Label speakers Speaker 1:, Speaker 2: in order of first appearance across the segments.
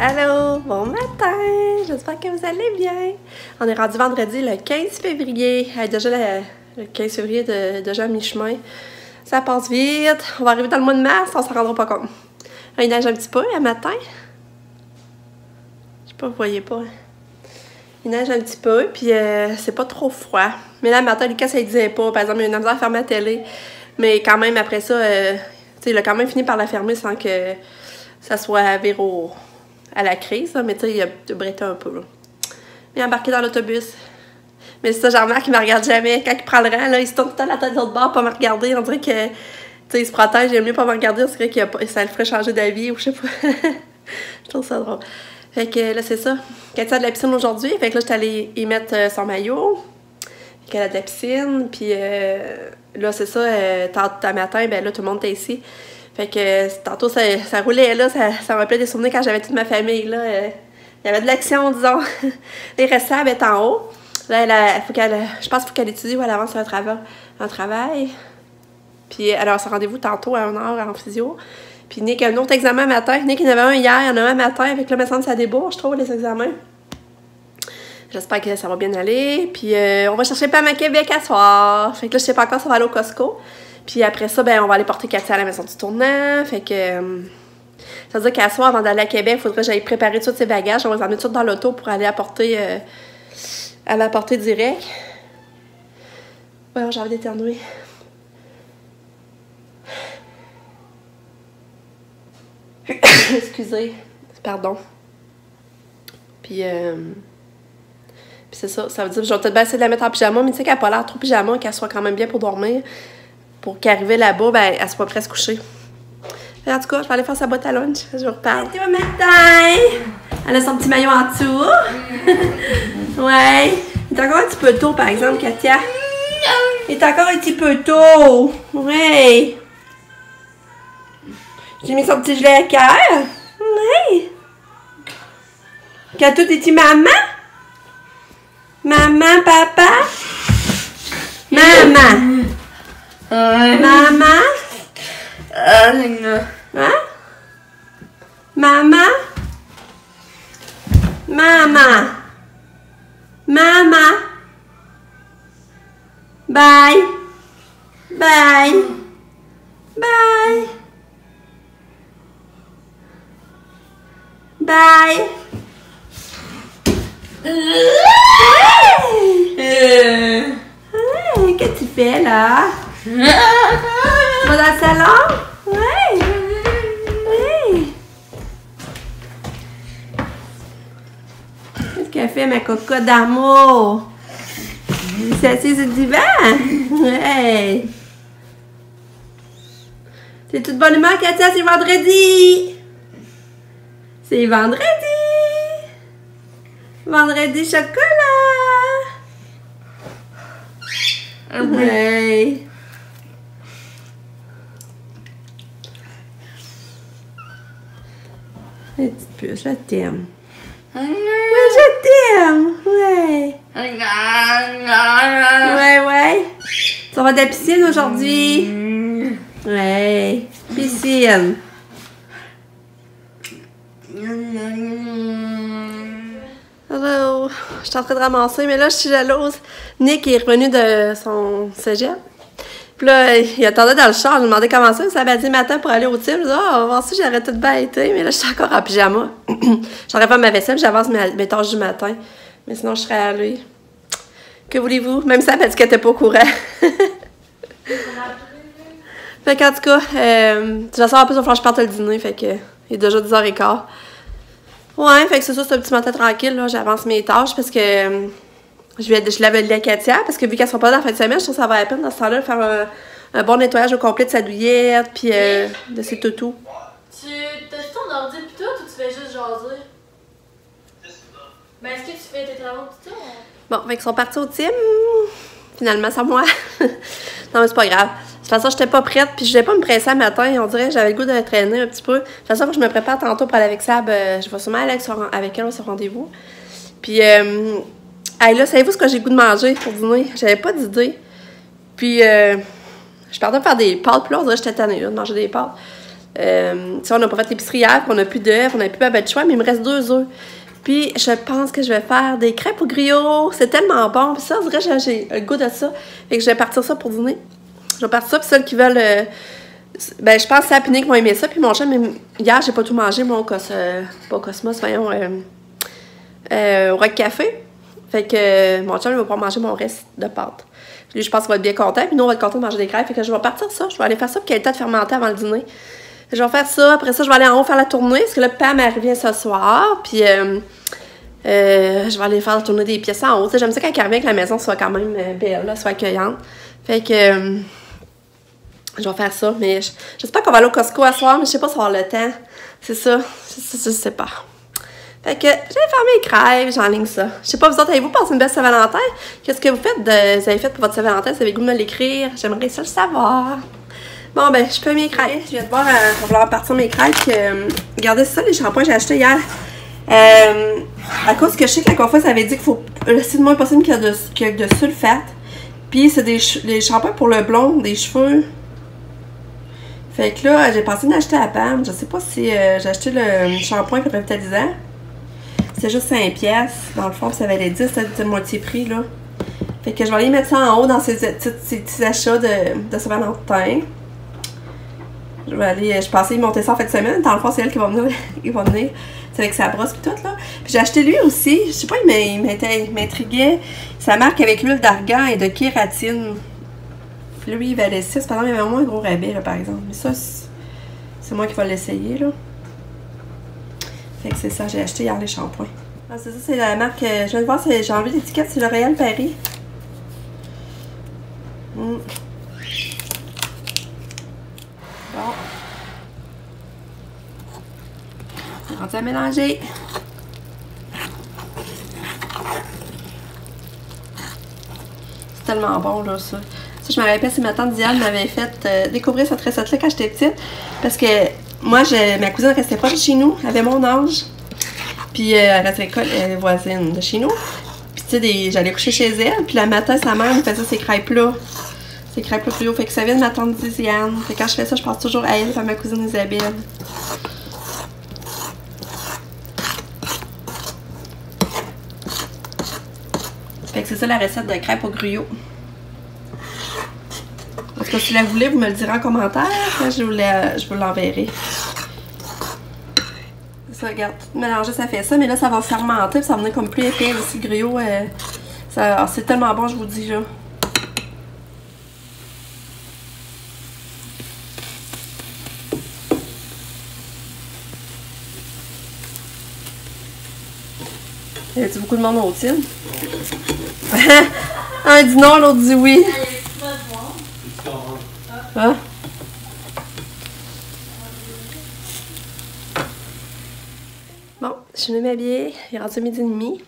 Speaker 1: Allô, bon matin, j'espère que vous allez bien. On est rendu vendredi le 15 février. Déjà le 15 février, déjà à mi-chemin. Ça passe vite, on va arriver dans le mois de mars, on s'en rendra pas compte. Il neige un petit peu le matin. Je sais pas, vous voyez pas. Il neige un petit peu, puis c'est pas trop froid. Mais là, le matin, Lucas, ça ne disait pas. Par exemple, il y a une misère à fermer la télé. Mais quand même, après ça, il a quand même fini par la fermer sans que ça soit à la crise. Là. Mais tu sais, il a bretté un peu. Là. Il est embarqué dans l'autobus. Mais c'est ça, Jean-Marc, il me regarde jamais. Quand il prend le rang, là, il se tourne tout le temps la tête de l'autre bord, pas me regarder. On dirait que, tu sais, il se protège, il aime mieux pas me regarder. On dirait que ça le ferait changer d'avis ou je sais pas. Je trouve ça drôle. Fait que là, c'est ça. Katia a de la piscine aujourd'hui. Fait que là, j'étais allée y mettre son maillot. Fait qu'elle a de la piscine. Puis là, c'est ça. Tantôt matin, ben là, tout le monde était ici. Fait que tantôt, ça roulait là. Ça me rappelait des souvenirs quand j'avais toute ma famille. Là. Il y avait de l'action, disons. Les restables étaient en haut. Là, je pense qu'il faut qu'elle étudie ou elle avance sur un travail. Puis elle a son rendez-vous tantôt à 1h en physio. Puis Nick a un autre examen matin. Nick, il en avait un hier, il y en a un matin. Avec là, maintenant, ça débouche, je trouve, les examens. J'espère que ça va bien aller. Puis on va chercher Pam à Québec à soir. Fait que là, je sais pas encore, ça va aller au Costco. Puis après ça, ben on va aller porter Katia à la maison du tournant. Fait que ça veut dire qu'à soir, avant d'aller à Québec, il faudrait que j'aille préparer tous ses bagages. On va les emmener tous dans l'auto pour aller apporter à la portée direct. Ouais, j'ai envie d'éternuer. Excusez, pardon. Puis c'est ça, ça veut dire que je vais peut-être bien essayer de la mettre en pyjama, mais tu sais qu'elle n'a pas l'air trop pyjama, qu'elle soit quand même bien pour dormir, pour qu'arriver là-bas, ben, elle soit presque couchée. Et en tout cas, je vais aller faire sa boîte à lunch, je vous reparle. Bon matin! Elle a son petit maillot en dessous. Ouais. Il est encore un petit peu tôt, par exemple, Katia. Il est encore un petit peu tôt. Ouais. J'ai mis son petit gilet à cœur. Oui. Quand tout est-tu maman? Maman, papa? Maman. Maman? Hein? Maman? Maman? Maman? Bye. Bye. Bye. Bye. Qu'est-ce que tu fais là? Tu vas dans le salon? Oui. Oui. Qu'est-ce qu'elle fait, ma cocotte d'amour? C'est assise sur le divan? Ouais. T'es toute bonne humeur, Katia, c'est vendredi! C'est vendredi! Vendredi chocolat! Ouais! Petite puce, je t'aime. Oui, je t'aime! Ouais! Ouais! Tu vas de la piscine aujourd'hui? Ouais! Piscine! Hello! Je suis en train de ramasser, mais là, je suis jalouse. Nick est revenu de son cégep. Puis là, il attendait dans le char. Je lui demandais comment ça. Il s'avait dit matin pour aller au team. Je dis, on va voir si j'aurais tout bien été. Mais là, je suis encore en pyjama. J'aurais fait ma vaisselle, j'avance mes tâches du matin. Mais sinon, je serais allée. Que voulez-vous? Même ça, elle m'a dit qu'elle n'était pas au courant. Fait qu'en tout cas, tu vas savoir un peu, il va falloir que je parte le dîner. Fait que, il est déjà 10h15. Ouais, fait que c'est ça, c'est un petit matin tranquille, là. J'avance mes tâches parce que je l'avais dit à Katia, parce que vu qu'elle sera pas dans la fin de semaine, je trouve que ça va la peine dans ce temps-là de faire un bon nettoyage au complet de sa douillette, puis de ses toutous.
Speaker 2: T'as-tu ton ordi pis tout, ou tu fais juste jaser? Ben, est-ce que tu fais tes travaux pis tout?
Speaker 1: Bon, fait qu'ils sont partis au team. Finalement, c'est moi. Non, mais c'est pas grave. De toute façon, j'étais pas prête, puis je voulais pas me presser le matin. On dirait que j'avais le goût de traîner un petit peu. De toute façon, quand je me prépare tantôt pour aller avec Sab, je vais sûrement aller avec elle à son rendez-vous. Puis, là, savez-vous ce que j'ai le goût de manger pour dîner? J'avais pas d'idée. Puis, je partais faire des pâtes, puis là, on dirait que j'étais tannée là, de manger des pâtes. Si on n'a pas fait l'épicerie hier, on n'a plus d'œufs, on n'a plus de choix, mais il me reste 2 œufs. Puis je pense que je vais faire des crêpes au griot. C'est tellement bon. Puis ça, on dirait que j'ai le goût de ça. Fait que je vais partir ça pour dîner. Je vais partir ça, puis celles qui veulent... ben, je pense que c'est Sapinique qui vont aimer ça. Puis mon chum, hier, j'ai pas tout mangé, mon pas Cosmos, voyons, au Rock Café. Fait que mon chum, il va pouvoir manger mon reste de pâtes. Lui, je pense qu'il va être bien content. Puis nous, on va être content de manger des crêpes. Fait que je vais partir ça. Je vais aller faire ça, puis qu'il y ait le temps de fermenter avant le dîner. Je vais faire ça. Après ça, je vais aller en haut faire la tournée. Parce que là, Pam, elle revient ce soir. Puis je vais aller faire la tournée des pièces en haut. T'sais, j'aime ça quand elle revient que la maison soit quand même belle, là, soit accueillante. Fait que je vais faire ça. Mais j'espère qu'on va aller au Costco à soir, mais je sais pas si on va avoir le temps. C'est ça. Je sais pas. Fait que j'ai fait mes crêpes, j'enligne ça. Je sais pas, vous autres, avez-vous passé une belle Saint-Valentin? Qu'est-ce que vous avez fait pour votre Saint-Valentin? Vous avez le goût de me l'écrire? J'aimerais ça le savoir. Bon, ben, je fais mes crêpes. Je viens de voir, pour vouloir partir mes crêpes. Regardez ça, les shampoings que j'ai achetés hier. À cause que je sais que la coiffeuse avait dit qu'il faut laisser le moins possible qu'il y ait de sulfate. Puis, c'est des shampoings pour le blond, des cheveux. Fait que là, j'ai pensé d'acheter à Pam. Je sais pas si j'ai acheté le shampoing revitalisant. C'est juste 5 pièces. Dans le fond, ça valait 10, c'était le moitié prix, là. Fait que je vais aller mettre ça en haut dans ces petits achats de Saint-Valentin. Je pensais y monter ça en fin de semaine. Dans le fond, c'est elle qui va venir. C'est avec sa brosse et tout, là. Puis j'ai acheté lui aussi. Je sais pas, il m'intriguait. Sa marque avec l'huile d'argan et de kératine. Puis lui, il valait 6. Par exemple, il y avait vraiment un gros rabais, là, par exemple. Mais ça, c'est moi qui vais l'essayer, là. Fait que c'est ça, j'ai acheté hier les shampoings. Ah, c'est ça, c'est la marque. Je viens de voir, j'ai enlevé l'étiquette, c'est L'Oréal Paris. Bon. On est rendu à mélanger. C'est tellement bon, là, ça. Ça, je me rappelle, c'est ma tante Diane m'avait fait découvrir cette recette-là quand j'étais petite. Parce que moi, ma cousine restait proche de chez nous, elle avait mon âge. Puis elle restait voisine de chez nous. Puis tu sais, j'allais coucher chez elle. Puis le matin, sa mère me faisait ces crêpes-là. Ces crêpes-là plus haut. Fait que ça vient de ma tante Diane. Fait que quand je fais ça, je pense toujours à elle et à ma cousine Isabelle. Fait que c'est ça la recette de crêpes au gruyot. Parce que si vous la voulez, vous me le direz en commentaire. Je vous l'enverrai. Ça, regarde, tout mélanger, ça fait ça. Mais là, ça va fermenter. Ça va venir comme plus épais aussi, le gruyot. C'est tellement bon, je vous dis, là. Y a-t-il beaucoup de monde au team? Un dit non, l'autre dit oui. Ah. Bon, je suis venue m'habiller. Il est rendu 12h30.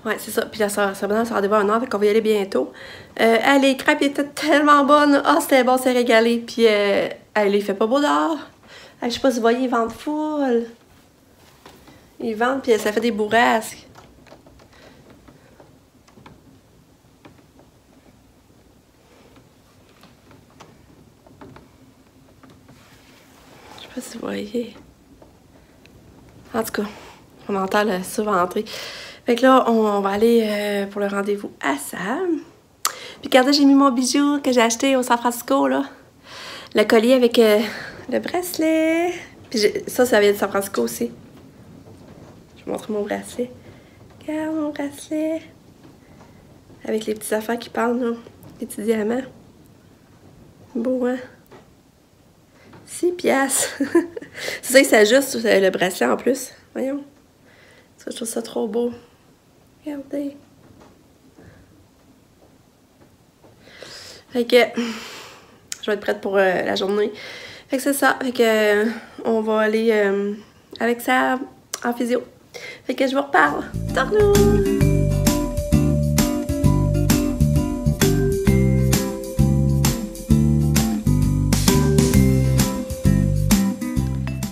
Speaker 1: Ouais, c'est ça. Puis là, ça va rendez-vous à 1h, fait qu'on va y aller bientôt. Les crêpes étaient tellement bonnes. Ah, c'était bon, c'est régalé. Puis, il fait pas beau dehors. Je sais pas si vous voyez, ils vendent full. Ils vendent, puis ça fait des bourrasques. Je sais pas si vous voyez. En tout cas, on entend le surventré. Fait que là, on va aller pour le rendez-vous à Sam. Puis regardez, j'ai mis mon bijou que j'ai acheté au San Francisco, là. Le collier avec le bracelet. Puis ça vient de San Francisco aussi. Je vous montre mon bracelet. Regarde mon bracelet. Avec les petits affaires qui parlent, là. Les petits diamants. Beau, hein? 6 piastres. C'est ça, il s'ajuste le bracelet en plus. Voyons. Je trouve ça trop beau. Regardez. Fait que je vais être prête pour la journée. Fait que c'est ça. Fait que on va aller avec ça en physio. Fait que je vous reparle. Tournons!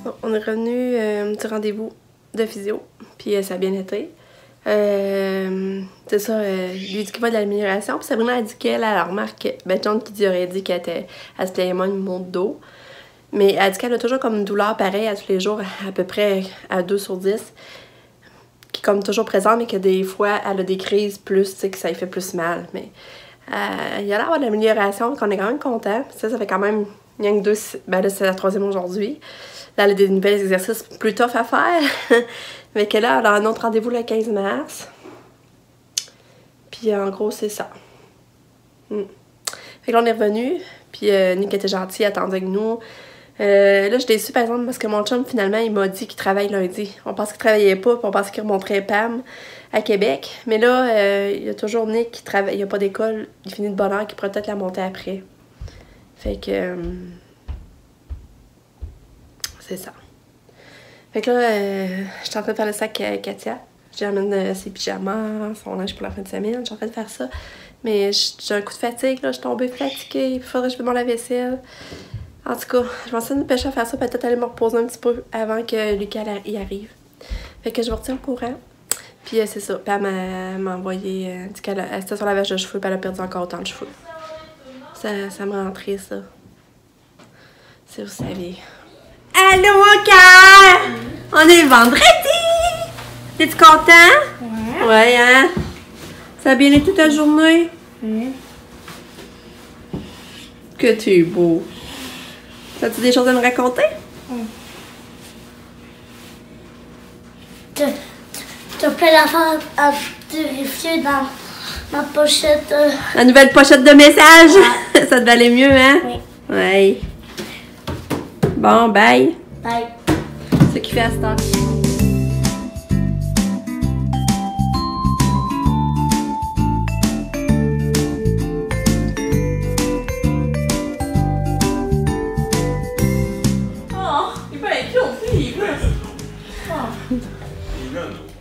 Speaker 1: Bon, on est revenu du rendez-vous de physio. Puis ça a bien été. C'est ça, lui dit qu'il va de l'amélioration. Puis Sabrina a dit qu'elle a remarqué, John qui aurait dit qu'elle se plaignait moins de maux de dos. Mais elle dit qu'elle a toujours comme une douleur pareille à tous les jours, à peu près à 2 sur 10. Qui est comme toujours présente, mais que des fois, elle a des crises plus, tu sais, que ça lui fait plus mal. Mais il y a l'air d'avoir de l'amélioration, qu'on est quand même content. Ça fait quand même rien que 2, ben là, c'est la 3e aujourd'hui. Là, elle a des nouvelles exercices plus tough à faire. Mais que là, elle a un autre rendez-vous le 15 mars. Puis en gros, c'est ça. Fait que là, on est revenu. Puis Nick était gentil, elle attendait avec nous. Là, j'étais déçue, par exemple, parce que mon chum, finalement, il m'a dit qu'il travaille lundi. On pensait qu'il travaillait pas, puis on pensait qu'il remonterait Pam à Québec. Mais là, il y a toujours Nick qui travaille. Il n'y a pas d'école, il finit de bonne heure, qui pourrait peut-être la monter après. Fait que... c'est ça. Fait que là, je suis en train de faire le sac à Katia. J'amène ses pyjamas, son linge pour la fin de semaine. Je suis en train de faire ça. Mais j'ai un coup de fatigue, là. Je suis tombée fatiguée. Il faudrait que je fasse mon lave-vaisselle. En tout cas, je m'en suis dépêchée à faire ça. Peut-être aller me reposer un petit peu avant que Lucas y arrive. Fait que je vous retiens au courant. Puis c'est ça. Puis elle m'a envoyé... elle dit qu'elle était sur la lavage de cheveux. Puis elle a perdu encore autant de cheveux. Ça m'a rentré, ça. Si vous saviez. Allô, mon cœur! On est vendredi! T'es-tu content?
Speaker 3: Ouais.
Speaker 1: Ouais, hein? Ça a bien été ta journée? Que tu es beau. As-tu des choses à me raconter?
Speaker 3: T'as plein d'affaires à vérifier dans ma pochette.
Speaker 1: La nouvelle pochette de messages? Ouais. Ça devait aller mieux, hein?
Speaker 3: Oui.
Speaker 1: Ouais. Bon, bye.
Speaker 3: Bye.
Speaker 1: Ce qui fait à cette heure.
Speaker 2: Oh, il va être long, il va.
Speaker 4: Il est là, non?